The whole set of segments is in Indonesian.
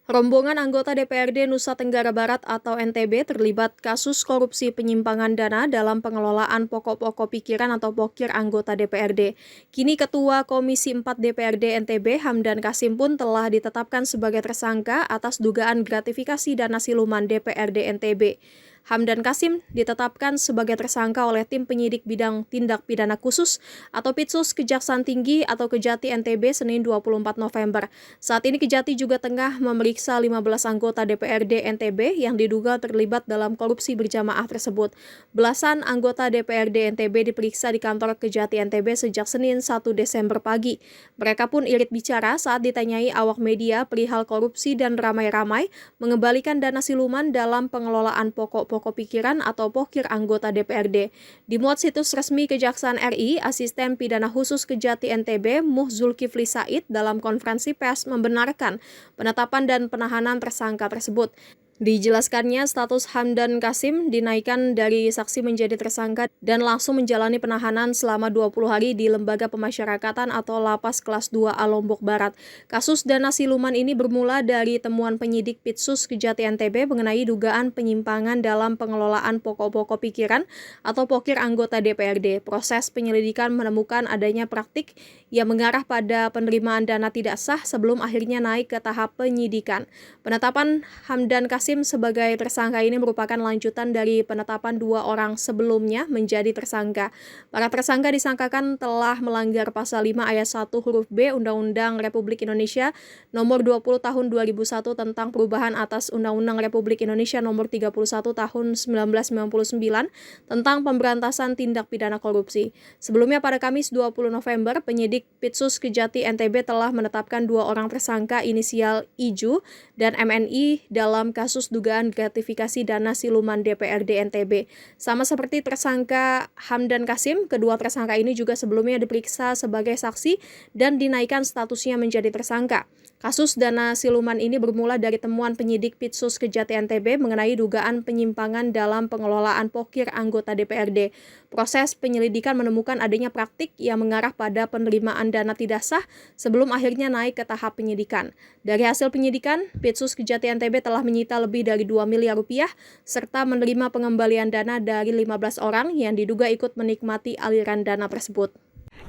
Rombongan anggota DPRD Nusa Tenggara Barat atau NTB terlibat kasus korupsi penyimpangan dana dalam pengelolaan pokok-pokok pikiran atau pokir anggota DPRD. Kini Ketua Komisi 4 DPRD NTB Hamdan Kasim pun telah ditetapkan sebagai tersangka atas dugaan gratifikasi dana siluman DPRD NTB. Hamdan Kasim ditetapkan sebagai tersangka oleh tim penyidik bidang tindak pidana khusus atau Pitsus Kejaksaan Tinggi atau Kejati NTB Senin 24 November. Saat ini Kejati juga tengah memeriksa 15 anggota DPRD NTB yang diduga terlibat dalam korupsi berjamaah tersebut. Belasan anggota DPRD NTB diperiksa di kantor Kejati NTB sejak Senin 1 Desember pagi. Mereka pun irit bicara saat ditanyai awak media perihal korupsi dan ramai-ramai mengembalikan dana siluman dalam pengelolaan pokok pikiran atau pokir anggota DPRD. Dimuat situs resmi Kejaksaan RI, Asisten Pidana Khusus Kejati NTB Muh Zulkifli Said dalam konferensi pers membenarkan penetapan dan penahanan tersangka tersebut. Dijelaskannya status Hamdan Kasim dinaikkan dari saksi menjadi tersangka dan langsung menjalani penahanan selama 20 hari di Lembaga Pemasyarakatan atau Lapas Kelas 2A Lombok Barat. Kasus dana siluman ini bermula dari temuan penyidik Pitsus Kejati NTB mengenai dugaan penyimpangan dalam pengelolaan pokok-pokok pikiran atau pokir anggota DPRD. Proses penyelidikan menemukan adanya praktik yang mengarah pada penerimaan dana tidak sah sebelum akhirnya naik ke tahap penyidikan. Penetapan Hamdan Kasim sebagai tersangka ini merupakan lanjutan dari penetapan 2 orang sebelumnya menjadi tersangka. Para tersangka disangkakan telah melanggar pasal 5 ayat 1 huruf B Undang-Undang Republik Indonesia nomor 20 tahun 2001 tentang perubahan atas Undang-Undang Republik Indonesia nomor 31 tahun 1999 tentang pemberantasan tindak pidana korupsi. Sebelumnya pada Kamis 20 November, penyidik Pitsus Kejati NTB telah menetapkan 2 orang tersangka inisial IJU dan MNI dalam kasus dugaan gratifikasi dana siluman DPRD NTB. Sama seperti tersangka Hamdan Kasim, kedua tersangka ini juga sebelumnya diperiksa sebagai saksi dan dinaikkan statusnya menjadi tersangka. Kasus dana siluman ini bermula dari temuan penyidik Pitsus Kejati NTB mengenai dugaan penyimpangan dalam pengelolaan pokir anggota DPRD. Proses penyelidikan menemukan adanya praktik yang mengarah pada penerimaan dana tidak sah sebelum akhirnya naik ke tahap penyidikan. Dari hasil penyidikan, Pitsus Kejati NTB telah menyita lebih dari 2 miliar rupiah serta menerima pengembalian dana dari 15 orang yang diduga ikut menikmati aliran dana tersebut.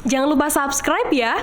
Jangan lupa subscribe ya!